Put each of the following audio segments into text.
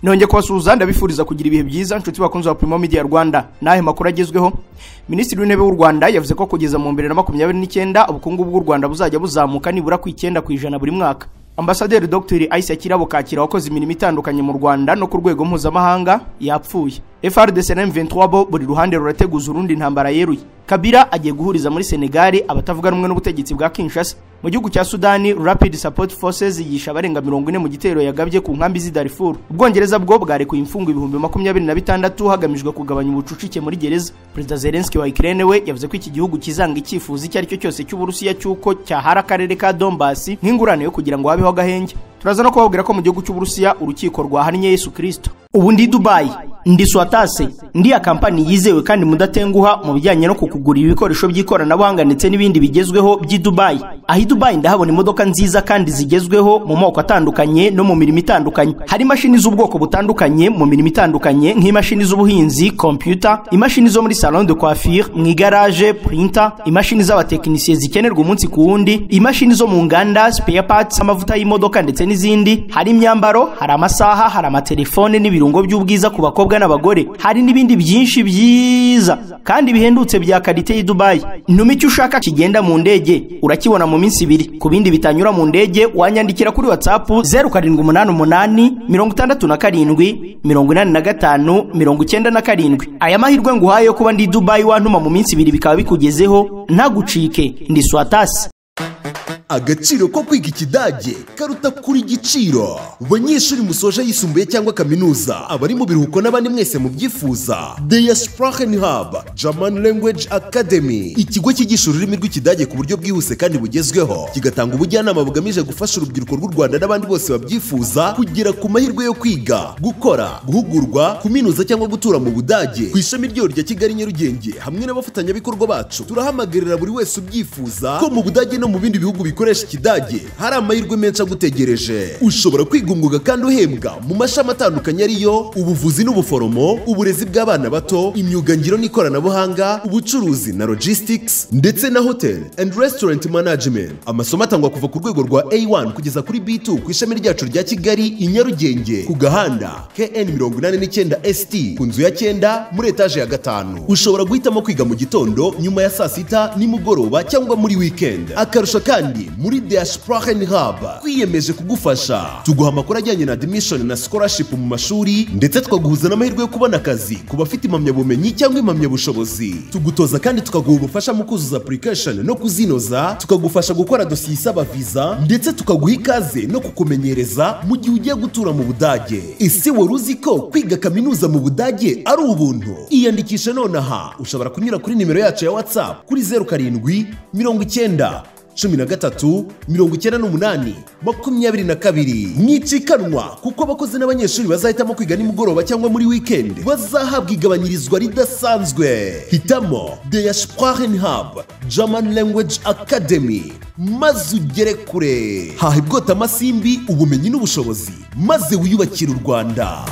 Nonge kubasuhuza ndabifuriza kugira ibihe byiza nshuti bakunze wa Primo Media Rwanda. Nahe makuru agezweho. Minisitiri w'Intebe w'u Rwanda yavuze ko kugeza mu 2029 ubukungu bw'u Rwanda buzajya buzamuka nibura ku 9% buri mwaka. Ambasaderi Dr. Aisha Kirabo Kakira wakoze imirimo itandukanye mu Rwanda no ku rwego mpuzamahanga yapfuye. FRDC na M23 bo buri ruhande rurateguza urundi ntambara yeruye. Kabila agiye guhuriza muri Senegal abatavuga rumwe n'ubutegetsi bwa Kinshasa. Mu gihugu cya Sudani, Rapid Support Forces yisha abarenga 40 mu gitero yagabye ku nkambi z'i Darfur. Ubwongereza bwo bwarekuye imfungo 2026 hagamijwe kugabanya ubucucike muri gereza. President Zelensky wa Ukraine we yavuze ko iki gihugu kizanga icyifuzo icyo aricyo cyose cy'Uburusiya cyuko cyahara akarere ka Donbass nk'ingurane yo kugira ngo habeho agahenge. Turaza no kubabwira ko mu gihugu cy'Uburusiya urukiko rwahannye Yesu Kristo. Ubu ndi Dubai, ndi Swatase, ndi ya kampani yizewe kandi mudatenguha mu bijyanye no kukugurira ibikoresho by'ikoranabuhanga ndetse n'ibindi bigezweho by'i Dubai. Ahi Dubai ndahabona imodoka nziza kandi zigezweho mu moko atandukanye no mu mirimo itandukanye. Hari imashini z'ubwoko butandukanye mu mirimo itandukanye nk'imashini z'ubuhinzi, computer, imashini zo muri salon de coiffure, mu garage, printer, imashini z'abatekinisiye zikenerwa umunsi ku wundi, imashini zo mu nganda, spare parts, amavuta y'imodoka ndetse n'izindi. Hari imyambaro, hari amasaha, hari amatelefone n'ibirungo by'ubwiza ku bakobwa n'abagore. Hari n'ibindi byinshi byiza kandi bihendutse bya kalite y'i Dubai. Ntuma icyo ushaka kigenda mu ndege urakibona mu minsi 2. Ku bindi bitanyura mu ndege wanyandikira kuri WhatsApp 0788 67 85 97. Aya mahirwe nguhaye yo kuba ndi Dubai wantuma mu minsi 2 bikaba bikugezeho ntagucike. Ndi Swatasi. Agaciro ko kwiga ikidage karuta kuri giciro. Banyeshuri musoje yisumbuye cyangwa kaminuza, abari mu biruhuko n'abandi mwese mu byifuza, Der Sprachenhub German Language Academy, ikigo cyigisha ururimi rw'ikidage ku buryo bwihuse kandi bugezweho, kigatanga ubujyanama bugamije gufasha urubyiruko rw'u Rwanda n'abandi bose babyifuza kugera ku mahirwe yo kwiga, gukora, guhugurwa, kuminuza cyangwa gutura mu Budage. Ku ishami ryo rya Kigali Nyarugenge hamwe n'abafatanyabikorwa bacu, turahamagarira buri wese ubyifuza ko mu Budage no mu bindi bihugu bikoresha ikidage hari amahirwe menshi agutegereje. Ushobora kwiga umwuga kandi uhembwa mu mashami atandukanye ariyo ubuvuzi n'ubuforomo, uburezi bw'abana bato, imyuga ngiro n'ikoranabuhanga, ubucuruzi na logistics ndetse na hotel and restaurant management. Amasomo atangwa kuva ku rwego rwa A1 kugeza kuri B2 ku ishami ryacu rya Kigali i Nyarugenge ku gahanda KN 89 ST ku nzu ya 9 muri etage ya 5. Ushobora guhitamo kwiga mu gitondo, nyuma ya saa sita, nimugoroba cyangwa muri weekend. Akarusha kandi muri Der Sprachenhub twiyemeje kugufasha. Tuguha amakuru ajyanye na admission na scholarship mu mashuri ndetse twaguhuza n'amahirwe yo kubona akazi ku bafite impamyabumenyi cyangwa impamyabushobozi. Tugutoza kandi tukaguha ubufasha mu kuzuza application no kuzinoza, tukagufasha gukora dosiye isaba visa ndetse tukaguha ikaze no kukumenyereza mu gihe ugiye gutura mu Budage. Ese wari uzi ko kwiga kaminuza mu Budage ari ubuntu? Iyandikisha nonaha. Ushobora kunyura kuri nimero yacu ya WhatsApp kuri 07 90 13 98 22. Mwicikanwa kuko abakozi n'abanyeshuri bazahitamo kwiga nimugoroba cyangwa muri weekend bazahabwa igabanyirizwa ridasanzwe. Hitamo Der Sprachenhub German Language Academy maze ugere kure. Hahibwota amasimbi, ubumenyi n'ubushobozi maze wiyubakira u Rwanda.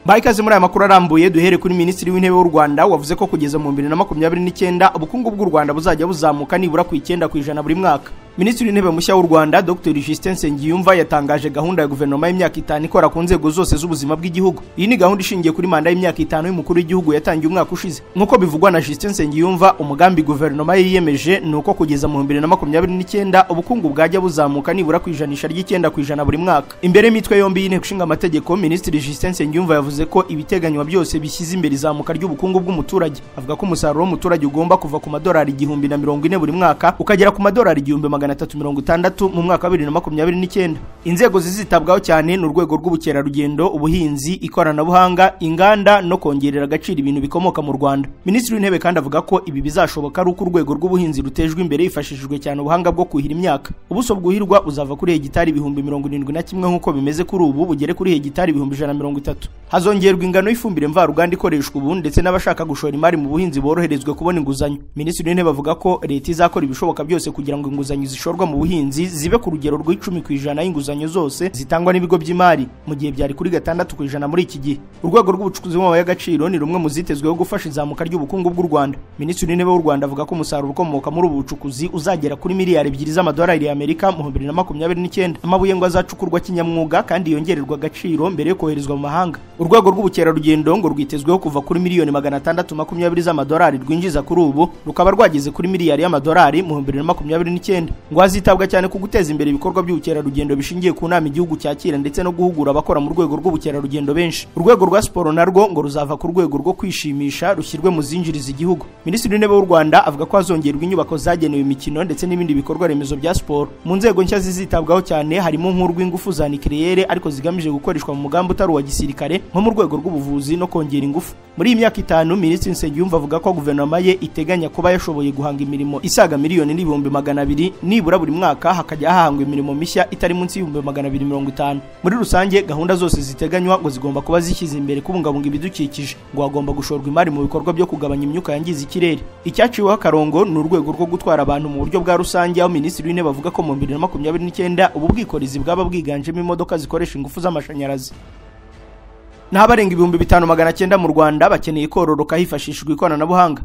Baikaze muri aya makuru arambuye duhere kuri Minisitiri w'Intebe w'u Rwanda wavuze ko kugeza mu 2029 ubukungu bw'u Rwanda buzajya buzamuka nibura ku 9% buri mwaka. Minisitiri w'Intebe mushya w'u Rwanda Dr. Justin Nsengiyumva yatangaje gahunda ya guverinoma y'imyaka 5 ikora ku nzego zose z'ubuzima bw'igihugu. Iyi ni gahunda ishingiye kuri manda y'imyaka 5 y'umukuru w'igihugu yatangiye umwaka ushize. Nkuko bivugwa na Justin Nsengiyumva, umugambi guverinoma yiyemeje nuko kugeza mu 2029 ubukungu bwajya buzamuka nibura ku 9% buri mwaka. Imbere mitwe yombi y'inteko ishinga amategeko, Minisitiri Justin Nsengiyumva yavuze ko ibiteganywa byose bishyize imbere izamuka ry'ubukungu bw'umuturage. Avuga ko umusaruro w'umuturage ugomba kuva ku madolari 1040 buri mwaka ukagera ku madolari 1360 mu mwaka wa 2029. Inzego zizitabwaho cyane n'urwego rw'ubukerarugendo, ubuhinzi, ikoranabuhanga, inganda no kongerera agaciro ibintu bikomoka mu Rwanda. Minisitiri w'Intebe kandi avuga ko ibi bizashoboka ari uko urwego rw'ubuhinzi rutejwe imbere hifashishijwe cyane ubuhanga bwo kuhira imyaka. Ubuso bwuhirwa uzava kuri hegitari 71,000 nkuko bimeze kuri ubu bugere kuri hegitari 130. Hazongerwa ingano y'ifumbire mvaruganda ikoreshwa ubu ndetse n'abashaka gushora imari mu buhinzi boroherezwe kubona inguzanyo. Minisitiri w'Intebe avuga ko leta izakora ibishoboka byose kugira ngo inguzanyo zishorwa mu buhinzi zibe ku rugero rw'10% y'inguzanyo zose zitangwa n'ibigo by'imari mu gihe byari kuri 6% muri iki gihe. Urwego rw'ubucukuzi mu y'agaciro ni rumwe mu zitezweho gufasha izamuka ry'ubukungu bw'u Rwanda. Minisitiri w'Intebe w'u Rwanda avuga ko umusaruro ukomoka muri ubu bucukuzi uzagera kuri miliyari 2 z'amadolari y'Amerika mu 2029. Amabuye ngo azacukurwa kinyamwuga kandi yongererwa agaciro mbere yo koherezwa mu mahanga. Urwego rw'ubukerarugendo ngo rwitezweho kuva kuri miliyoni 620 z'amadolari rwinjiza kuri ubu rukaba rwageze kuri miliyari y'amadolari mu 2029. Ngo azitabwa cyane ku guteza imbere ibikorwa by'ubukerarugendo bishingiye ku nama igihugu cyakira ndetse no guhugura abakora mu rwego rw'ubukerarugendo benshi. Urwego rwa siporo narwo ngo ruzava ku rwego rwo kwishimisha rushyirwe mu zinjiriza igihugu. Minisitiri w'Intebe w'u Rwanda avuga ko hazongerwa inyubako zagenewe imikino ndetse n'ibindi bikorwa remezo bya siporo. Mu nzego nshya zizitabwaho cyane harimo nk'urw'ingufu za nucleaire ariko zigamije gukoreshwa mu mugambi utari uwa gisirikare nko mu rwego rw'ubuvuzi no kongera ingufu. Muri iyi myaka 5 Minisitiri Nsengiyumva avuga ko guverinoma ye iteganya kuba yashoboye guhanga imirimo isaga miliyoni n'ibihumbi 200 nibura buri mwaka hakajya hahangwa imirimo mishya itari munsi y'ibihumbi 250. Muri rusange gahunda zose ziteganywa ngo zigomba kuba zishyize imbere kubungabunga ibidukikije, ngo hagomba gushorwa imari mu bikorwa byo kugabanya imyuka yangiza ikirere. Icyaciweho akarongo ni urwego rwo gutwara abantu mu buryo bwa rusange, aho Minisitiri w'Intebe avuga ko mu 2029 ubu bwikorezi bwaba bwiganjemo imodoka zikoresha ingufu z'amashanyarazi. N'abarenga 5900 mu Rwanda bakeneye kororoka hifashishijwe ikoranabuhanga.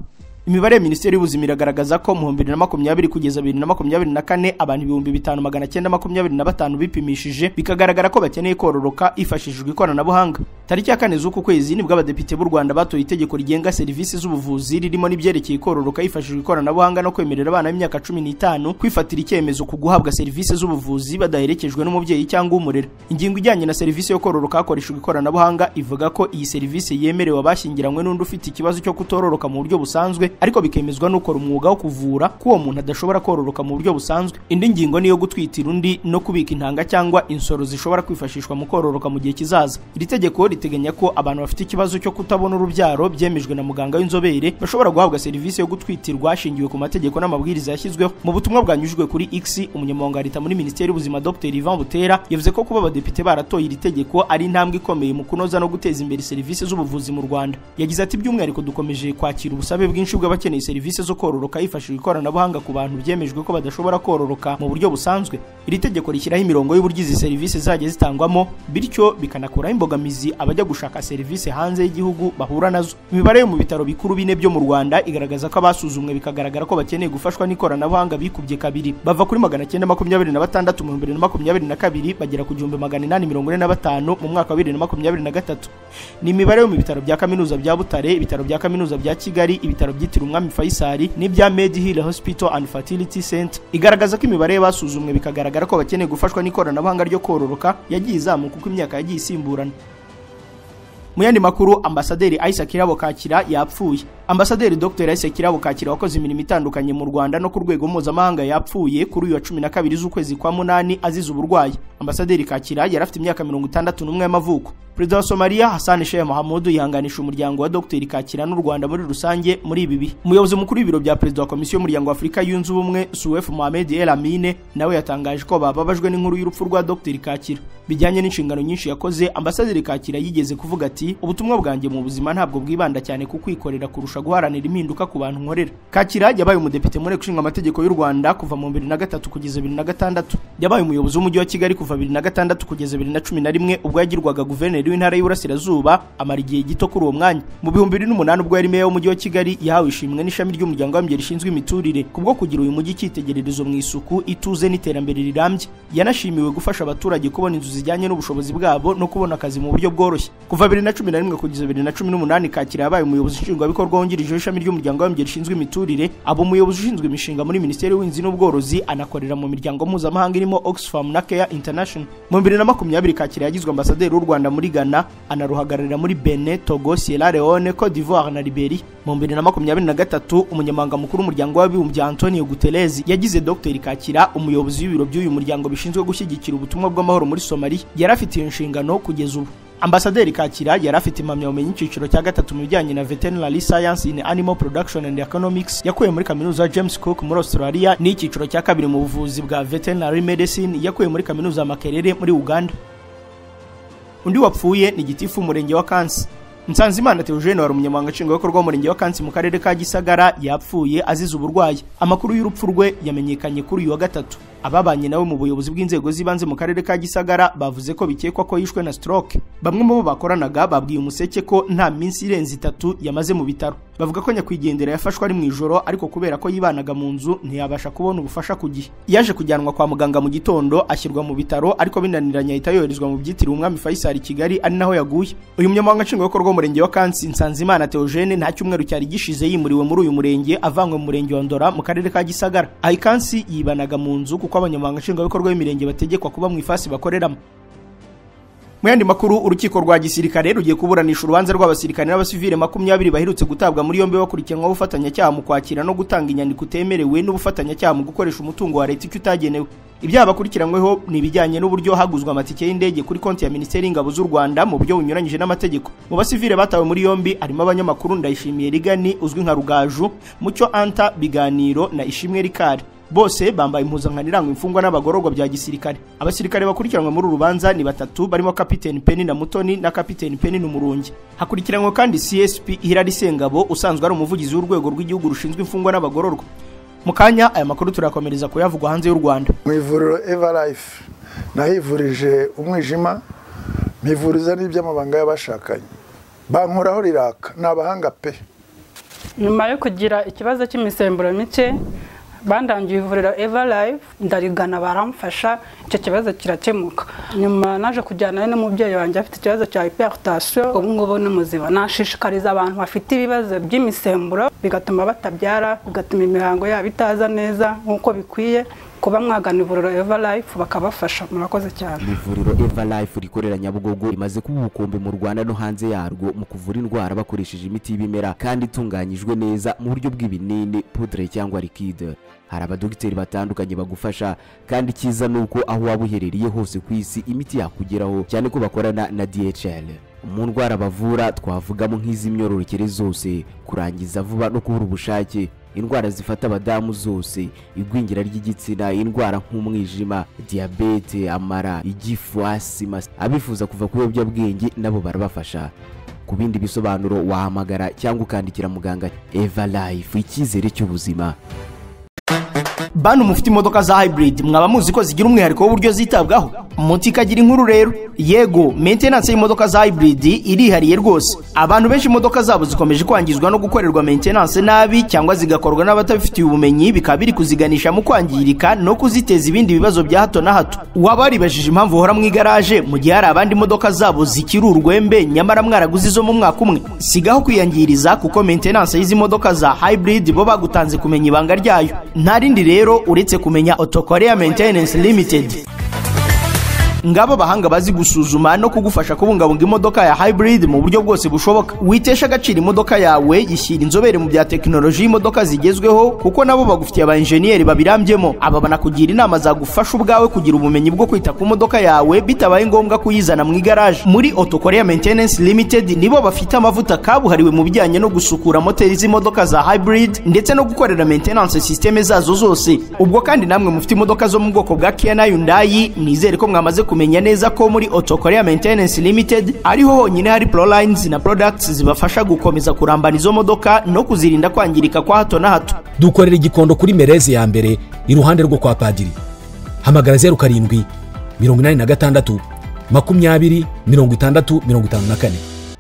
Imibare ya Minisiteri y'Ubuzima iragaragaza ko mu 2020 kugeza 2024 abantu 5925 bipimishije bikagaragara ko bakeneye kororoka hifashishijwe ikoranabuhanga. Tariki ya 4 z'uku kwezi nibwo abadepite b'u Rwanda batoye itegeko rigenga serivisi z'ubuvuzi ririmo n'ibyerekeye kororoka hifashishijwe ikoranabuhanga no kwemerera abana b'imyaka 15 kwifatira icyemezo ku guhabwa serivisi z'ubuvuzi badaherekejwe n'umubyeyi cyangwa umurera. Ingingo ijyanye na serivisi yo kororoka hakoreshejwe ikoranabuhanga ivuga ko iyi serivisi yemerewe abashyingiranywe n'undi ufite ikibazo cyo kutororoka mu buryo busanzwe ariko bikemezwa n'ukora umwuga wo kuvura ko uwo muntu adashobora kororoka mu buryo busanzwe. Indi ngingo niyo gutwitira undi no kubika intanga cyangwa insoro zishobora kwifashishwa mu kororoka mu gihe kizaza. Iri tegeko riteganya ko abantu bafite ikibazo cyo kutabona urubyaro byemejwe na muganga w'inzobere bashobora guhabwa serivisi yo gutwitirwa hashingiwe ku mategeko n'amabwiriza yashyizweho. Mu butumwa bwanyujijwe kuri X, umunyamabanga wa leta muri Minisiteri y'Ubuzima Dr Ivan Butera yavuze ko kuba abadepite baratoye iri tegeko ari intambwe ikomeye mu kunoza no guteza imbere serivisi z'ubuvuzi mu Rwanda. Yagize ati by'umwihariko dukomeje kwakira ubusabe bwinshi bw'abakeneye serivisi zo kororoka hifashishijwe ikoranabuhanga ku bantu byemejwe ko badashobora kororoka mu buryo busanzwe. Iri tegeko rishyiraho imirongo y'uburyo izi serivisi zajya zitangwamo, bityo bikanakuraho imbogamizi abajya gushaka serivisi hanze y'igihugu bahura nazo. Imibare yo mu bitaro bikuru 4 byo mu Rwanda igaragaza ko abasuzumwe bikagaragara ko bakeneye gufashwa n'ikoranabuhanga bikubye kabiri, bava kuri 926 mu 2022 bagera ku 1845 mu mwaka wa 2023. Ni imibare yo mu bitaro bya kaminuza bya Butare, ibitaro bya kaminuza bya Kigali, ibitaro byitiriwe Umwami Faisal n'ibya Medhill Hospital and Fertility Center. Igaragaza ko imibare y'abasuzumwe bikagaragara ko bakeneye gufashwa n'ikoranabuhanga ryo kororoka yagiye izamuka uko imyaka yagiye isimburana. Mu yandi makuru, Ambasaderi Isaac Kirabo Kakira yapfuye. Ambasaderi Dr Isaac Kirabo Kakira wakoze imirimo itandukanye mu Rwanda no ku rwego mpuzamahanga yapfuye kuri uyu wa 12 z'ukwezi kwa munani azize uburwayi. Ambasaderi Kakira yari afite imyaka 61 y'amavuko. Perezida wa Somalia Hassan Sheikh Mohamud yihanganisha umuryango wa Dr Kakira n'u Rwanda muri rusange muri ibi bihe. Umuyobozi mukuru w'ibiro bya Perezida wa Komisiyo y'Umuryango wa Afurika yunze ubumwe Suef Mohamed El Amine nawe yatangaje ko bababajwe n'inkuru y'urupfu rwa Dr Kakira. Bijyanye n'inshingano nyinshi yakoze, Ambasaderi Kakira yigeze kuvuga ati ubutumwa bwanjye mu buzima ntabwo bwibanda cyane ku kwikorera kurusha guharanira impinduka ku bantu nkorera. Kakira yabaye umudepite muri kushinga amategeko y'u Rwanda kuva mu 2003 kugeza 2006. Yabaye umuyobozi w'umujyi wa Kigali kuva 2006 kugeza 2011 ubwo yagirwaga guverineri w'intara y'Iburasirazuba, amara igihe gito kuri uwo mwanya. Mu 2008 ubwo yari meya w'umujyi wa Kigali yahawe ishimwe n'ishami ry'umuryango w'abimbye rishinzwe imiturire kubwo kugira uyu mujyi cyitegererezo mu isuku, ituze n'iterambere rirambye. Yanashimiwe gufasha abaturage kubona inzu zijyanye n'ubushobozi bwabo no kubona akazi mu buryo bworoshye. Kuva 2011 kugeza 2018 Kakira yabaye umuyobozi nshingwabikorwa wungirije w'ishami ry'umuryango w'abimbye rishinzwe imiturire, abo umuyobozi ushinzwe imishinga muri Minisiteri y'Ubuhinzi n'Ubworozi, anakorera mu miryango mpuzamahanga irimo Oxfam na Care International. Mu 2020 Kakira yagizwe ambasaderi w'u Rwanda muri Ghana, anaruhagararira muri Benin, Togo, Sierra Leone, Cote d'Ivoire na Liberia. Mu 2023 umunyamabanga mukuru w'umuryango w'abibumbye Antonio Guterres yagize Dr Kakira umuyobozi w'ibiro by'uyu muryango bishinzwe gushyigikira ubutumwa bw'amahoro muri Somalia. Yari afite iyo nshingano kugeza ubu. Ambasaderi Kakira yari afite impamyabumenyi y'ikiciro cya 3 mu bijyanye na Veterinary Science in Animal Production and Economics yakuye muri kaminuza James Cook muri Australia, n'ikiciro cya 2 mu buvuzi bwa Veterinary Medicine yakuye muri kaminuza Makerere muri Uganda. Undi wapfuye ni gitifu umurenge wa Kansi. Nsanzimana Theogene wari umunyamabanga nshingwabikorwa w'umurenge wa Kansi mu karere ka Gisagara yapfuye azize uburwayi. Amakuru y'urupfu rwe yamenyekanye kuri uyu wa 3. ababanye nawe mu buyobozi bw'inzego z'ibanze mu karere ka Gisagara bavuze ko bikekwa ko yishwe na stroke. Bamwe mu bo bakoranaga babwiye Umuseke ko nta minsi irenze 3 yamaze mu bitaro. Bavuga ko nyakwigendera yafashwe ari mu ijoro ariko kubera ko yibanaga mu nzu ntiyabasha kubona ubufasha ku gihe. Yaje kujyanwa kwa muganga mu gitondo ashyirwa mu bitaro ariko binaniranye ahita yoherezwa mu byitiriwe Umwami Faisal Kigali ari naho yaguye. Uyu munyamabanga nshingwabikorwa w'umurenge wa Kansi Nsanzimana Theogene nta cyumweru cyari gishize yimuriwe muri uyu murenge avanywe mu murenge wa Ndora mu karere ka Gisagara. Ayi Kansi yibanaga mu nzu kuko abanyamabanga nshingwabikorwa b'imirenge bategekwa kuba mu ifasi bakoreramo. Mu yandi makuru, urukiko rwa gisirikare rugiye kuburanisha urubanza rw'abasirikare n'abasivile 20 baherutse gutabwa muri yombi bakurikiranwa ubufatanyacyaha mu kwakira no gutanga inyandiko utemerewe n'ubufatanyacyaha mu gukoresha umutungo wa leta icyo utagenewe. Ibyaha bakurikiranyweho ni ibijyanye n'uburyo haguzwe amatike y'indege kuri konti ya Minisiteri y'Ingabo z'u Rwanda mu buryo bunyuranyije n'amategeko. Mu basivile batawe muri yombi harimo abanyamakuru Ndayishimiye Rigani uzwi nka Rugaju, Mucyo Anta Biganiro na Ishimwe Rikari. Bose bambaye impuzankano iranga imfungwa n'abagororwa bya gisirikare. Abasirikare bakurikiranwa muri urubanza ni 3 barimo Kapiteni Penny na Mutoni na Kapiteni Penny n'Umurungi. Hakurikiranwa kandi CSP Hilary Sengabo usanzwe ari umuvugizi w'urwego rw'igihugu rushinzwe imfungwa n'abagororwa. Mukanya aya makuru turakomereza kuyavugwa hanze y'u Rwanda. Mu ivuriro Everlife nahivurije umwijima, mpivuriza n'iby'amabanga y'abashakanye. Bankoraho riraka n'abahanga pe. Nyuma yo kugira ikibazo cy'imisemburo mike bandangiye ivuriro Everlife ndarigana baramfasha icyo kibazo kirakemuka. Nyuma naje kujyana n'umubyeyi wanjye afite ikibazo cya hypertension, ubu ngubu n'umuziba. Nashishikariza abantu bafite ibibazo by'imisemburo bigatuma batabyara, bigatuma imihango yabo itaza neza nkuko bikwiye, kuba mwagana ivuriro Everlife bakabafasha. Murakoze cyane. Ivuriro Everlife rikorera Nyabugogo rimaze kuba ubukombe mu Rwanda no hanze yarwo mu kuvura indwara bakoresheje imiti y'ibimera kandi itunganyijwe neza mu buryo bw'ibinini, poudre cyangwa liquide. Hari abadogiteri batandukanye bagufasha kandi kiza nuko aho waba uherereye hose ku isi imiti yakugeraho, cyane ko bakorana na DHL. Mu ndwara bavura twavugamo nk'iz'imyororokere zose, kurangiza vuba no kubura ubushake, indwara zifata abadamu zose, igwingira ry'igitsina, indwara nk'umwijima, diabete, amara, igifu, asima. Abifuza kuva ku biyobyabwenge nabo barabafasha. Ku bindi bisobanuro wahamagara cyangwa ukandikira muganga. Everlife, icyizere cy'ubuzima. Bantu mufite imodoka za hybrid mwaba muzi ko zigira umwihariko w'uburyo zitabwaho. Muti kagira inkuru rero. Yego, maintenance y'imodoka za hybrid irihariye rwose. Abantu benshi imodoka zabo zikomeje kwangizwa no gukorerwa maintenance nabi cyangwa zigakorwa n'abatabifitiye ubumenyi, bikabiri kuziganisha mu kwangirika no kuziteza ibindi bibazo bya hato na hato. Waba waribajije impamvu uhora mu igaraje mu gihe hari abandi imodoka zabo zikiri urwembe nyamara mwaraguze zo mu mwaka umwe? Sigaho kwiyangiriza kuko maintenance y'izi modoka za hybrid bo bagutanze kumenya ibanga ryayo. Nta rindi rero uretse kumenya Auto Korea Maintenance Limited. Ngabo bahanga bazi gusuzuma no kugufasha kubungabunga imodoka ya hybrid mu buryo bwose bushoboka. Witesha agaciro imodoka yawe, yishyira inzobere mu bya teknoloji y'imodoka zigezweho kuko nabo bagufitiye aba engineer babirambyemo. Aba banakugira inama zagufasha ubwawe kugira ubumenyi bwo kwita ku modoka yawe bitabaye ngombwa kuyizana mu igaraje. Muri Auto Korea Maintenance Limited nibo bafite amavuta kabuhariwe mu bijyanye no gusukura moteri z'imodoka za hybrid ndetse no gukorera maintenance systeme zazo zose. Ubwo kandi namwe mufite imodoka zo mu bwoko bwa Kia na Hyundai, nizere ko mwamaze kumenya neza ko muri Auto Korea Maintenance Limited ariho honyine hari Pro Lines na products zibafasha gukomeza kurambana izo modoka no kuzirinda kwangirika kwa hato na hato. Dukorera igikondo kuri Mereze ya mbere iruhande rwo kwa Padiri. Hamagara 07 86 20 60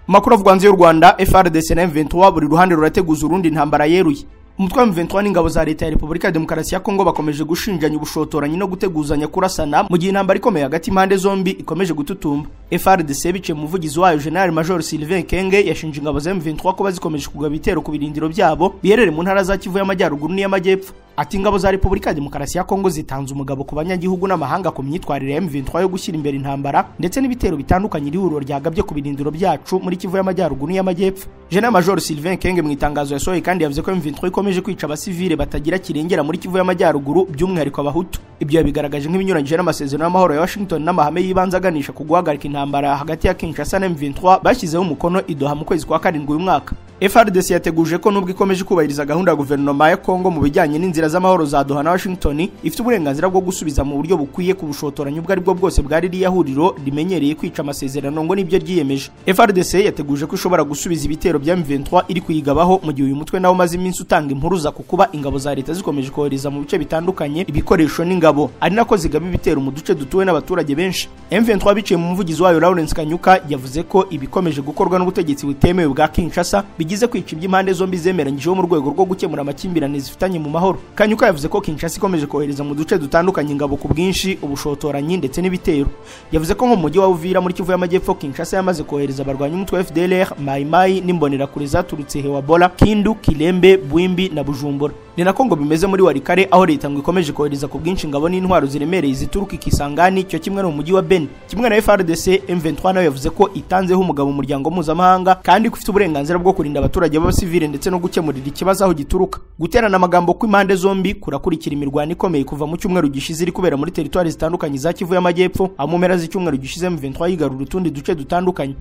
Makuru avugwanze y'u Rwanda. FARDC na M23 buri ruhande rurateguza urundi ntambara yeruye. Umutwe wa M23 n'ingabo za leta ya Repubulika ya Demokarasi ya Kongo bakomeje gushinjanya ubushotoranyi no guteguzanya kurasana mu gihe intambara ikomeye hagati impande zombi ikomeje gututumba. FARDC bice mu muvugizi wayo General Major Sylvain Kenge yashinje ingabo za M23 ko bazikomeje kugaba ibitero ku birindiro byabo biherere mu ntara za Kivu y'Amajyaruguru n'iy'Amajyepfo. Ati ingabo za Repubulika ya Demokarasi ya Kongo zitanze umugabo ku banyagihugu n'amahanga ku myitwarire ya M23 yo gushyira imbere intambara ndetse n'ibitero bitandukanye rihuriro ryagabye ku birindiro byacu muri Kivu y'Amajyaruguru n'iy'Amajyepfo. General Major Sylvain Kenge mu itangazo yasohoye kandi yavuze ko M23 ikomeje kwica abasivile batagira kirengera muri Kivu y'Amajyaruguru by'umwihariko abahutu. Ibyo yabigaragaje nk'ibinyuranyije n'amasezerano y'amahoro ya Washington n'amahame y'ibanze aganisha ku guhagarika intambara hagati ya Kinshasa na M23 bashyizeho umukono i Doha mu kwezi kwa 7 uyu mwaka. FARDC yateguje ko nubwo ikomeje kubahiriza gahunda ya guverinoma ya Kongo mu bijyanye n'inzira z'amahoro za Doha na Washington, ifite uburenganzira bwo gusubiza mu buryo bukwiye ku bushotoranyi ubwo aribwo bwose bwari ririya huriro rimenyereye kwica amasezerano ngo nibyo ryiyemeje. FARDC yateguje ko ishobora gusubiza ibitero bya M23 iri kuyigabaho mu gihe uyu mutwe nawo maze iminsi utanga impuruza ku kuba ingabo za leta zikomeje kohereza mu bice bitandukanye ibikoresho n'ingabo, ari nako zigaba ibitero mu duce dutuwe n'abaturage benshi. M23 biciye mu muvugizi wayo Lawrence Kanyuka yavuze ko ibikomeje gukorwa n'ubutegetsi butemewe bwa Kinshasa bigize kwica iby'impande zombi zemeranyijeho mu rwego rwo gukemura amakimbirane zifitanye mu mahoro. Kanyuka yavuze ko Kinshasa ikomeje kohereza mu duce dutandukanye ingabo ku bwinshi, ubushotoranyi ndetse n'ibitero. Yavuze ko mu mujyi wa Uvira muri Kivu y'Amajyepfo Kinshasa yamaze kohereza abarwanya umutwe wa FDLR, Mai Mai n'imbonerakure zaturutse Hewabola, Kindu, Kilembe, Bwimbi na Bujumbura. Ni nako ngo bimeze muri Walikare aho leta ngo ikomeje kohereza ku bwinshi ingabo n'intwaro ziremereye zituruka Kisangani cyo kimwe no mu mujyi wa Beni. Kimwe na FARDC, M23 nayo yavuze ko itanzeho umugabo mu muryango mpuzamahanga kandi ko ifite uburenganzira bwo kurinda abaturage b'abasivile ndetse no gukemurira ikibazo aho gituruka. Guterana amagambo kw'impande zombi kurakurikira imirwano ikomeye kuva mu cyumweru gishize iri kubera muri teritwari zitandukanye za Kivu y'Amajyepfo, aho mu mpera z'icyumweru gishize M23 yigarura utundi duce dutandukanye.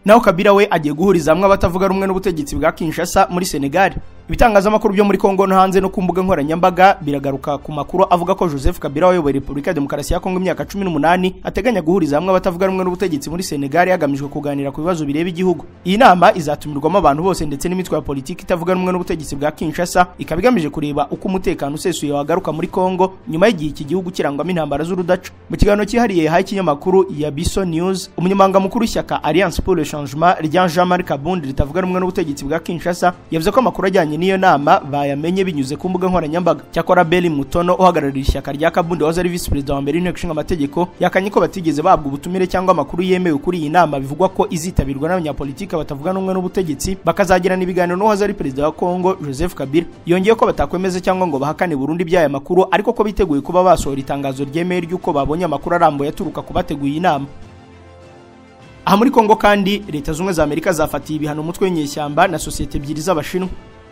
Naho Kabila we agiye guhuriza hamwe abatavuga rumwe n'ubutegetsi bwa Kinshasa muri Senegal. Ibitangazamakuru byo muri Kongo no hanze no ku mbuga nkoranyambaga biragaruka ku makuru avuga ko Joseph Kabila wayoboye Repubulika ya Demokarasi ya Kongo imyaka 18 ateganya guhuriza hamwe abatavuga rumwe n'ubutegetsi muri Senegal hagamijwe kuganira ku bibazo bireba igihugu. Iyi nama izatumirwamo abantu bose ndetse n'imitwe ya politiki itavuga rumwe n'ubutegetsi bwa Kinshasa, ikaba igamije kureba uko umutekano usesuye wagaruka muri Kongo nyuma y'igihe iki gihugu kirangwamo intambara z'urudaca. Mu kiganiro cyihariye haye ikinyamakuru ya Biso News, umunyamabanga mukuru w'ishyaka Alliance pour le Changement rya Jean-Marie Kabundi ritavuga rumwe n'ubutegetsi bwa Kinshasa yavuze ko amakuru ajyanye niyo nama bayamenye binyuze ku mbuga nkoranyambaga. Cyakora Beli Mutono uhagarariye ishyaka rya Kabundi waza ari vice president wa mbere w'inteko ishinga amategeko yakanye ko batigeze babwa ubutumire cyangwa amakuru yemewe kuri iyi nama bivugwa ko izitabirwa n'abanyapolitiki batavuga n'umwe n'ubutegetsi bakazagirana ibiganiro n'uwaza ari perezida wa Kongo Joseph Kabila. Yongeye ko batakwemeza cyangwa ngo bahakane Burundi by'aya makuru, ariko ko biteguye kuba basohora itangazo ryemeye ry'uko babonye amakuru arambuye aturuka ku bateguye inama. Aha muri Kongo kandi Leta z'Ubumwe za Amerika zafatiye ibihano umutwe w'inyeshyamba na sosiyete ebyiri z'Abashinwa.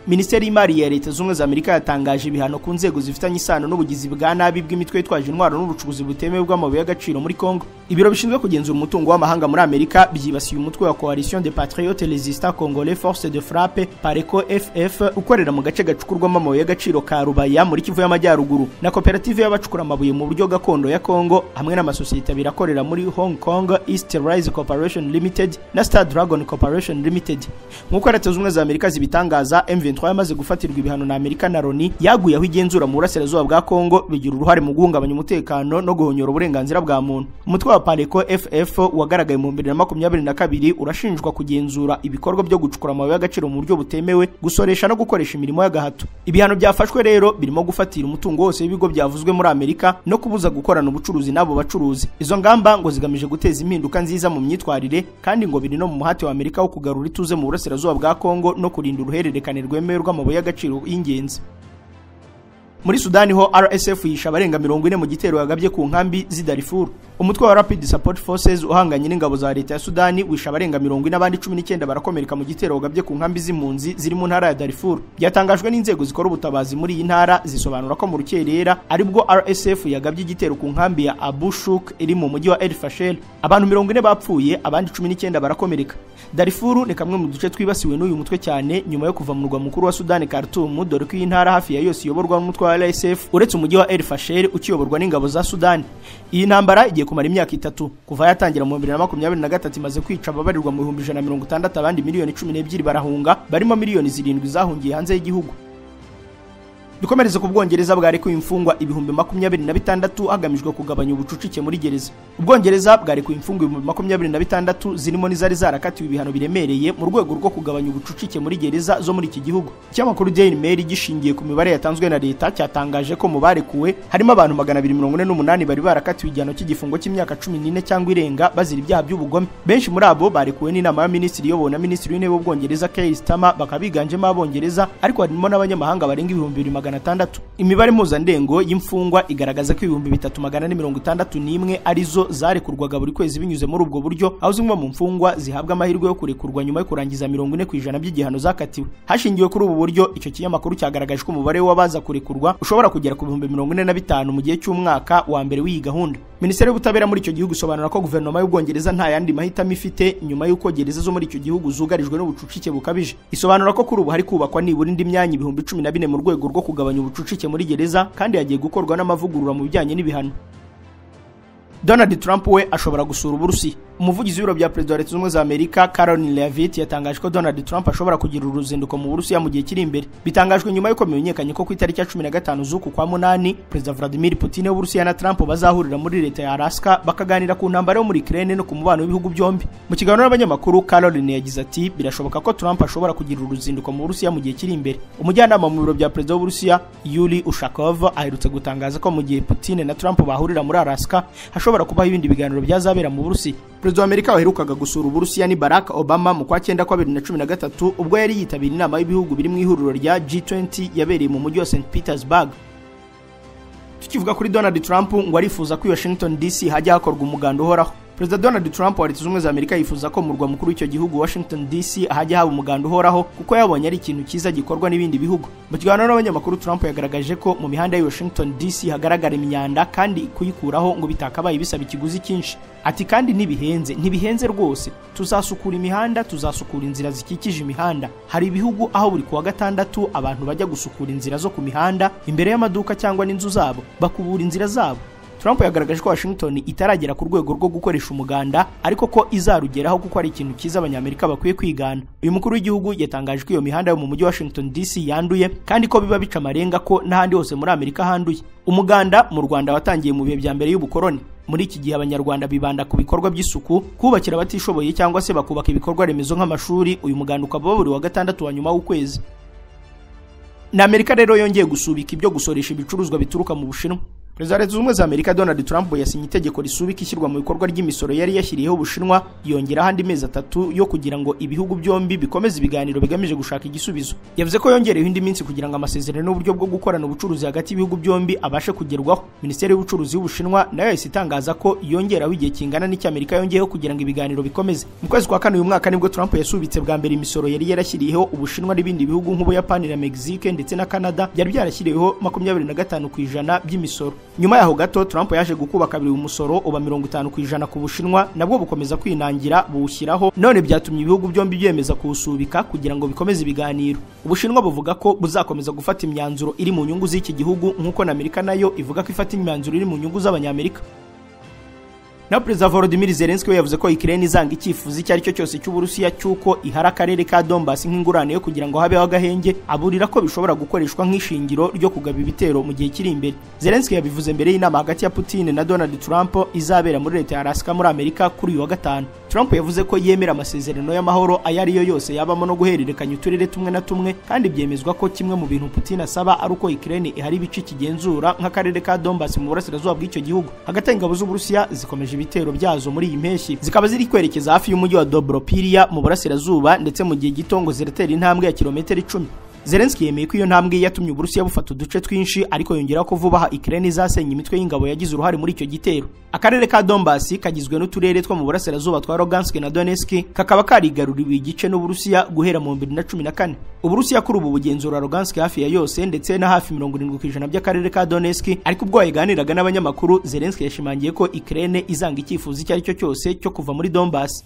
Minisiteri y'Imari ya Leta z'Ubumwe za Amerika yatangaje ibihano ku nzego zifitanye isano n'ubugizi bwa nabi bw'imitwe yitwaje intwaro n'ubucukuzi butemewe bw'amabuye y'agaciro muri Kongo. Ibiro bishinzwe kugenzura umutungo w'amahanga muri Amerika byibasiye umutwe wa Coalition des Patriotes Résistants Congolais Force de Frappe Pareco FF ukorera mu gace gacukurwamo amabuye y'agaciro ka Rubaya muri Kivu y'Amajyaruguru, na koperative y'abacukura amabuye mu buryo gakondo ya Kongo hamwe n'amasosiyete abiri akorera muri Hong Kong, East Rise Corporation Limited na Star Dragon Corporation Limited. Nk'uko Leta z'Ubumwe za Amerika zibitangaza, M23 yamaze gufatirwa ibihano na Amerika na Loni yaguye aho igenzura mu burasirazuba bwa Kongo bigira uruhare mu guhungabanya umutekano no guhonyora uburenganzira bwa muntu. Umutwe wa Pareco FF wagaragaye mu 2022 urashinjwa kugenzura ibikorwa byo gucukura amabuye y'agaciro mu buryo butemewe, gusoresha no gukoresha imirimo y'agahato. Ibihano byafashwe rero birimo gufatira umutungo wose w'ibigo byavuzwe muri Amerika no kubuza gukorana ubucuruzi n'abo bacuruzi. Izo ngamba ngo zigamije guteza impinduka nziza mu myitwarire kandi ngo biri no mu muhate wa Amerika wo kugarura ituze mu burasirazuba bwa Kongo no kurinda uruhererekane rwemewe rw'amabuye y'agaciro y'ingenzi. Muri Sudani ho RSF yisha abarenga 40 mu gitero yagabye ku nkambi z'Darfur. Umutwe wa Rapid Support Forces uhanganye n'ingabo za leta ya Sudani wisha abarenga 40 n'abandi 19 barakomereka mu gitero yagabye ku nkambi z'impunzi ziri mu ntara ya Darfur. Byatangajwe n'inzego zikora ubutabazi muri iyi ntara zisobanura ko mu rukerera aribwo RSF yagabye igitero ku nkambi ya Abu Shuk iri mu mujyi wa El Fasher. Abantu 40 bapfuye, abandi 19 barakomereka. Darfur ni kamwe mu duce twibasiwe n'uyu mutwe cyane nyuma yo kuva mu rwa mukuru wa Sudani Khartoum, dore ko iyi ntara hafi ya yose iyoborwa n'umutwe wa RSF uretse umujyi wa El Fasher ukiyoborwa n'ingabo za Sudani. Iyi ntambara igiye kumara imyaka 3 kuva yatangira mu 2023 imaze kwica ababarirwa mu 160 abandi miliyoni 12 barahunga, barimo miliyoni 7 zahungiye hanze y'igihugu. Dukomereze ku Bwongereza bwarekuye imfungwa 26,000 hagamijwe kugabanya ubucucike muri gereza. Ubwongereza bwarekuye imfungwa 26,000 zirimo n'izari zarakatiwe ibihano biremereye mu rwego rwo kugabanya ubucucike muri gereza zo muri iki gihugu. Ikinyamakuru Daily Mail gishingiye ku mibare yatanzwe na leta cyatangaje ko mu barekuwe harimo abantu 248 bari barakatiwe igihano cy'igifungo cy'imyaka 14 cyangwa irenga bazira ibyaha by'ubugome. Benshi muri abo barekuwe n'inama ya minisitiri yobowe na minisitiri w'intebe w'Ubwongereza Keir Starmer, bakabiganjemo abongereza ariko harimo n'abanyamahanga barenga 2,600. Imibare mpuzandengo y'imfungwa igaragaza ko 3,461 arizo zarekurwaga buri kwezi binyuze muri ubwo buryo, aho zimwe mu mfungwa zihabwa amahirwe yo kurekurwa nyuma yo kurangiza 40% by'igihano zakatiwe. Hashingiwe kuri ubu buryo, icyo kinyamakuru cyagaragaje ko umubare w'abaza kurekurwa ushobora kugera ku 45,000 mu gihe cy'umwaka wa mbere w'iyi gahunda. Minisiteri y'ubutabera muri icyo gihugu isobanura ko guverinoma y'Ubwongereza nta yandi mahitamo ifite nyuma y'uko gereza zo muri icyo gihugu zugarijwe n'ubucucike bukabije. Isobanura ko kuri ubu hari kubakwa nibura indi myanya 14,000 mu rwego rwo kugabanya ubucucike muri gereza kandi yagiye gukorwa n'amavugurura mu bijyanye n'ibihano. Donald Trump we ashobora gusura Uburusiya. Umuvugizi w'ibiro bya Perezida wa Leta Zunze Ubumwe za Amerika Caroline Leavitt yatangaje ko Donald Trump ashobora kugira uruzinduko mu Burusiya mu gihe kiri imbere. Bitangajwe nyuma y'uko bimenyekanye ko ku itariki ya 15 z'uku kwa munani Perezida Vladimir Putin w'Uburusiya na Trump bazahurira muri leta ya Alaska bakaganira ku ntambara yo muri Ukraine no ku mubano w'ibihugu byombi. Mu kiganiro n'abanyamakuru Caroline yagize ati birashoboka ko Trump ashobora kugira uruzinduko mu Burusiya mu gihe kiri imbere. Umujyanama mu biro bya Perezida w'Uburusiya Yuri Ushakov aherutse gutangaza ko mu gihe Putin na Trump bahurira muri Alaska hashobora kubaho ibindi biganiro byazabera mu Burusiya. Perezida wa Amerika waherukaga gusura Uburusiya ni Barack Obama mu kwa 9 kwa 2013 ubwo yari yitabiriye inama y'ibihugu biri mu ihuriro rya G20 yabereye mu mujyi wa St Petersburg. Tukivuga kuri Donald Trump ngo arifuza ko Washington DC hajya hakorwa umuganda uhoraho. Perezida Donald Trump wa Leta Zunze Ubumwe za Amerika yifuza ko mu murwa mukuru w'icyo gihugu Washington DC hajya haba umuganda uhoraho kuko yabonye ari ikintu cyiza gikorwa n'ibindi bihugu. Mu kiganiro n'abanyamakuru Trump yagaragaje ko mu mihanda ya Washington DC hagaragara imyanda kandi kuyikuraho ngo bitakabaye bisaba ikiguzi cyinshi. Ati kandi ntibihenze rwose. Tuzasukura imihanda, tuzasukura inzira zikikije imihanda. Hari ibihugu aho buri kuwa gatandatu abantu bajya gusukura inzira zo ku mihanda imbere y'amaduka cyangwa n'inzu zabo bakubura inzira zabo. Trump yagaragaje ko Washington itaragera ku rwego rwo gukoresha umuganda ariko ko izarugeraho kuko ari ikintu cyiza abanyamerika bakwiye kwigana. Uyu mukuru w'igihugu yatangaje ko iyo mihanda yo mu mujyi wa Washington DC yanduye kandi ko biba bica amarenga ko n'ahandi hose muri Amerika handuye. Umuganda mu Rwanda watangiye mu bihe bya mbere y'ubukoroni. Muri iki gihe abanyarwanda bibanda ku bikorwa by'isuku, kubakira abatishoboye cyangwa se bakubaka ibikorwa remezo nk'amashuri. Uyu muganda ukaba buri wa gatandatu wa nyuma w'ukwezi. Na Amerika rero yongeye gusubika ibyo gusoresha ibicuruzwa bituruka mu Bushinwa. Perezida wa Leta Zunze Ubumwe za Amerika Donald Trump yasinye itegeko risubika ishyirwa mu bikorwa ry'imisoro yari yashyiriyeho Ubushinwa yongeraho andi mezi 3 yo kugira ngo ibihugu byombi bikomeze ibiganiro bigamije gushaka igisubizo. Yavuze ko yongereyeho indi minsi kugira ngo amasezerano n'uburyo bwo gukorana ubucuruzi hagati y'ibihugu byombi abashe kugerwaho. Minisiteri y'Ubucuruzi y'Ubushinwa nayo yahise itangaza ko yongeraho igihe kingana n'icyo Amerika yongeyeho kugira ngo ibiganiro bikomeze. Mu kwezi kwa 4 uyu mwaka nibwo Trump yasubitse bwa mbere imisoro yari yarashyiriyeho Ubushinwa n'ibindi bihugu nk'Ubuyapani na Mexique ndetse na Canada byari byarashyiriyeho 25% by'imisoro. Nyuma yaho gato Trump yaje gukuba kabiri umusoro uba 50% ku Bushinwa nabwo bukomeza kwinangira buwushyiraho, none byatumye ibihugu byombi byemeza kuwusubika kugira ngo bikomeze ibiganiro. Ubushinwa buvuga ko buzakomeza gufata imyanzuro iri mu nyungu z'iki gihugu nk'uko na Amerika nayo ivuga ko ifata imyanzuro iri mu nyungu z'abanyamerika. Na Perezida Volodymyr Zelensky we yavuze ko Ukraine izanga icyifuzo icyo ari cyo cyose cy'Uburusiya cyuko ihara akarere ka Donbas nk'ingurane yo kugira ngo habeho agahenge, aburira ko bishobora gukoreshwa nk'ishingiro ryo kugaba ibitero mu gihe kiri imbere. Zelensky yabivuze mbere y'inama hagati ya Putin na Donald Trump izabera muri leta ya Alaska muri Amerika kuri uyu wa gatanu. Trump yavuze ko yemera amasezerano y'amahoro ayariyo yose yabamo no guhererekanya uturere tumwe na tumwe, kandi byemezwa ko kimwe mu bintu Putin asaba ari uko Ukraine ihari ibice kigenzura nk'akarere ka Donbas mu burasirazuba bw'icyo gihugu. Hagati y'ingabo z'Uburusiya zikomeje ibitero byazo muri iyi mpeshyi, zikaba ziri kwerekeza hafi y'umujyi wa Dobropilya mu burasirazuba, ndetse mu gihe gito ngo ziratera intambwe ya kilometero 10. Zelensky yemeye ko iyo ntambwe yatumye Uburusiya bufata uduce twinshi, ariko yongera ko vuba aha Ukraine izasenya imitwe y'ingabo yagize uruhare muri icyo gitero. Akarere ka Donbas kagizwe n'uturere two mu burasirazuba twa Lugansk na Donetsk, kakaba karigaruriwe igice n'Uburusiya guhera mu 2014. Uburusiya kuri ubu bugenzura Lugansk hafi ya yose ndetse na hafi 70% by'akarere ka Donetsk, ariko ubwo yaganiraga n'abanyamakuru Zelensky yashimangiye ko Ukraine izanga icyifuzo icyo ari cyo cyose cyo kuva muri Donbas.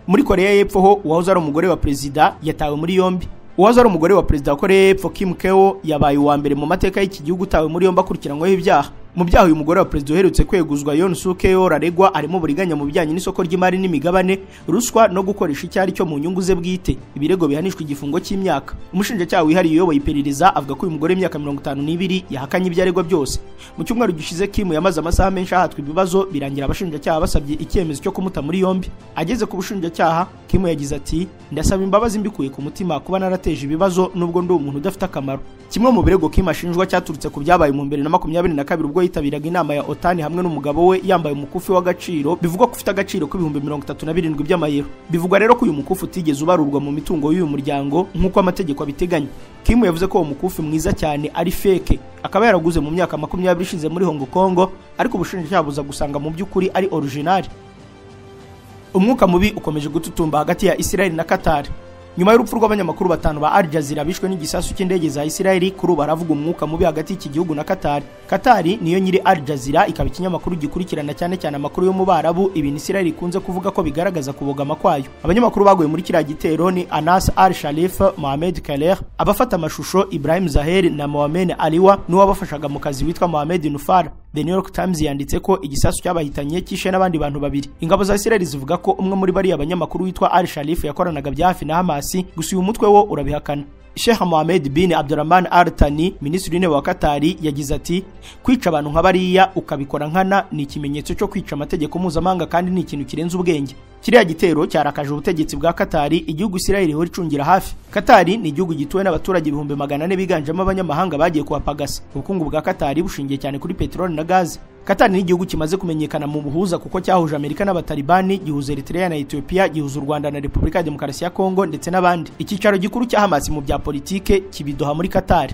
Muri Korea y'Epfo ho uwahoze ari umugore wa perezida yatawe muri yombi. Uwahoze ari umugore wa perezida wa Korea y'Epfo Kim Keo yabaye uwa mbere mu mateka y'iki gihugu utawe muri yombi akurikiranyweho ibyaha. Mu byaha uyu mugore wa perezida uherutse kweguzwa Yoon Suk Yeol aregwa arimo buriganya mu bijyanye n'isoko ry'imari n'imigabane, ruswa no gukoresha icyari cyo mu nyungu ze bwite. Ibirego bihanishwa igifungo cy'imyaka. Umushinjacyaha wihariye uyoboye iperereza avuga ko uyu mugore w'imyaka 52 yahakanye ibyaregwa byose. Mu cyumweru gishize Kim yamaze amasaha menshi ahatwa ibibazo birangira abashinjacyaha basabye icyemezo cyo kumuta muri yombi. Ageze ku bushinjacyaha, Kim yagize ati ndasaba imbabazi mbikuye ku mutima kuba narateje ibibazo nubwo ndi umuntu udafite akamaro. Kimwe mu birego Kim ashinjwa cyaturutse ku byabaye mu 2022 ubwo yitabiraga inama ya OTAN hamwe n'umugabo we yambaye umukufi w'agaciro, bivugwa ko ufite agaciro k'ibihumbi 37 by'amayero. Bivugwa rero ko uyu mukufi utigeze ubarurwa mu mitungo y'uyu muryango nk'uko amategeko abiteganya. Kim yavuze ko uwo mukufi mwiza cyane ari fake, akaba yaraguze mu myaka 20 ishize muri Hong Kong, ariko ubushinjacyaha buza gusanga mu by'ukuri ari original. Umwuka mubi ukomeje gututumba hagati ya Israel na Qatar. nyuma y'urupfu rw'abanyamakuru batanu ba Al Jazeera bishwe n'igisasu cy'indege za Israel kuri ubu haravuga umwuka mubi hagati y'iki gihugu na Qatar. Qatar niyo nyiri Al Jazeera, ikaba ikinyamakuru gikurikirana cyane cyane amakuru yo mu Barabu, ibintu Israel ikunze kuvuga ko bigaragaza kubogama kwayo. Abanyamakuru baguye muri kiriya gitero ni Anas Al-Sharif, Mohamed Kaler, abafata amashusho Ibrahim Zaheri na Mohamed Aliwa n'uwabafashaga mu kazi witwa Mohamed Nufar. The New York Times yanditse ko igisasu cyabahitanye kishe n'abandi bantu babiri. Ingabo za Israel zivuga ko umwe muri bari abanyamakuru witwa Al-Sharif yakoranaga bya hafi na Hamas, gusa uyu mutwe wo urabihakana. Sheikh Mohammed bin Abdurrahman Al Thani, minisitiri w'intebe wa Qatar, yagize ati kwica abantu nk'abariya ukabikora nkana ni ikimenyetso cyo kwica amategeko mpuzamahanga kandi ni ikintu kirenze ubwenge. Kiriya gitero cyarakaje ubutegetsi bwa Qatar, igihugu Israel ihora icungira hafi. Qatar ni igihugu gituwe n'abaturage 400,000 biganjemo abanyamahanga bagiye kuhapagasa. Ubukungu bwa Qatar bushingiye cyane kuri peteroli na gaze. Qatar ni igihugu kimaze kumenyekana mu buhuza kuko cyahuje Amerika n'abatalibani, gihuza Eritrea na Ethiopia, gihuza u Rwanda na Repubulika ya Demokarasi ya Kongo ndetse n'abandi. Icyicaro gikuru cya Hamas mu bya politike kibidoha muri Qatar.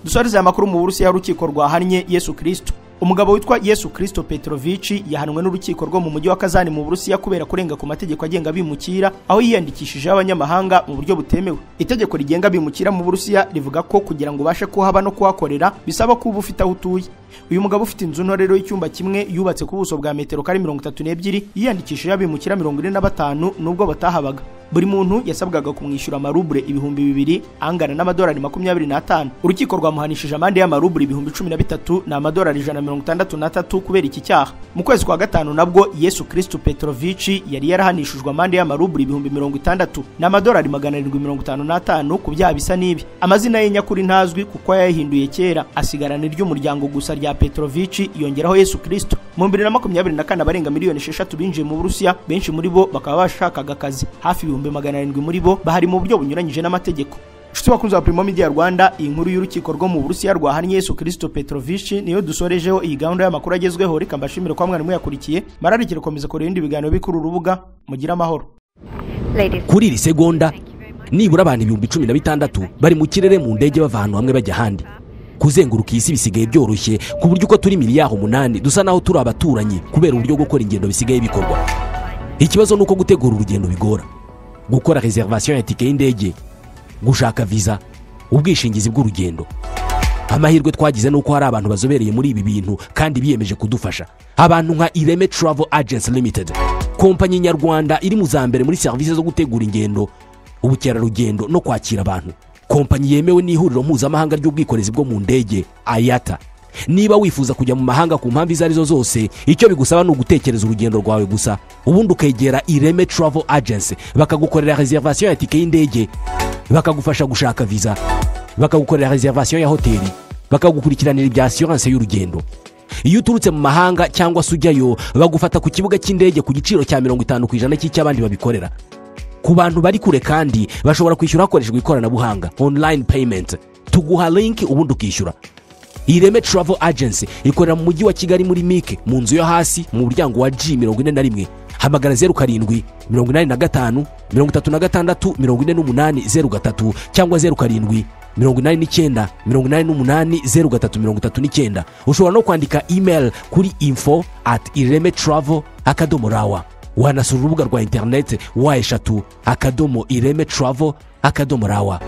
Dusoreze amakuru mu Burusiya, urukiko rwahannye Yesu Kristo. Umugabo witwa Yesu Kristo Petrovich yahanwe n'urukiko rwo mu mujyi wa Kazani mu Burusiya kubera kurenga ku mategeko agenga abimukira, aho yiyandikishije abanyamahanga mu buryo butemewe. Itegeko rigenga abimukira mu Burusiya rivuga ko kugira ngo ubashe kuhaba no kuhakorera bisaba kuba ufite aho utuye. Uyu mugabo ufite inzu ntorero y'icyumba kimwe yubatse ku buso bwa metero kari 32 yiyandikishije abimukira 45 nubwo batahabaga. Buri muntu yasabwaga kumwishyura amaruble 2,000 angana n'amadolari 25. Urukiko rwamuhanishije amande y'amaruble 13,000 na amadolari 163 kubera iki cyaha. Mu kwezi kwa gatanu nabwo Yesu Kristo Petrovich yari yarahanishijwe amande y'amaruble 60,000 na amadolari 755 ku byaha bisa n'ibi. Amazina ye nyakuri ntazwi kuko yayahinduye kera, asigarana iry'umuryango gusa rya Petrovich yongeraho Yesu Kristo. Mu 2024 abarenga miliyoni 6 binjiye mu Burusiya, benshi muri bo bakaba bashakaga akazi. Hafi 700 muri bo bahari mu buryo bunyuranyije n'amategeko. Nshuti bakunze wa Primo Media Rwanda, iyi nkuru y'urukiko rwo mu Burusiya rwahannye Yesu Kristo Petrovich niyo dusorejeho iyi gahunda y'amakuru agezweho. Reka mbashimire ko mwari muyakurikiye, mararikire komeza kureba ibindi biganiro bikuru urubuga. Mugira amahoro. Kuri iri segonda nibura abantu 16,000 bari mu kirere mu ndege bava ahantu hamwe bajya ahandi. Kuzenguruka isi bisigaye byoroshye ku buryo uko turi miliyari 8 dusa naho turi abaturanyi kubera uburyo bwo gukora ingendo bisigaye bikorwa. Ikibazo nuko gutegura urugendo bigora. Gukora reservation ya tike y'indege, gushaka visa, ubwishingizi bw'urugendo. Amahirwe twagize nuko hari abantu bazobereye muri ibi bintu kandi biyemeje kudufasha. Abantu nka Ireme Travel Agents Limited, kompanyi nyarwanda iri mu zambere muri service zo gutegura ingendo, ubukerarugendo no kwakira abantu. Kompanyi yemewe n'ihuriro mpuzamahanga ry'ubwikorezi bwo mu ndege IATA. Niba wifuza kujya mu mahanga ku mpamvu izo arizo zose, icyo bigusaba ni ugutekereza urugendo rwawe gusa, ubundi ukegera Ireme Travel Agency bakagukorera reservation ya tike y'indege, bakagufasha gushaka visa, bakagukorera reservation ya hoteli, bakagukurikiranira ibya assurance y'urugendo. Iyo uturutse mu mahanga cyangwa se ujyayo, bagufata ku kibuga cy'indege ku giciro cya 50% cy'abandi babikorera. Ku bantu bari kure kandi bashobora kwishyura hakoreshejwe ikoranabuhanga online payment, tuguha link ubundi ukishyura. Ireme Travel Agency ikorera mu mujyi wa Kigali muri Mike mu nzu yo hasi mu muryango wa G41. Hamagara 07 85 36 48 cyangwa 07 89 88 0339. Ushobora no kwandika email kuri info@iremetravel.rawa. Wanasura urubuga rwa internet wa eshatu @iremetravel.rawa.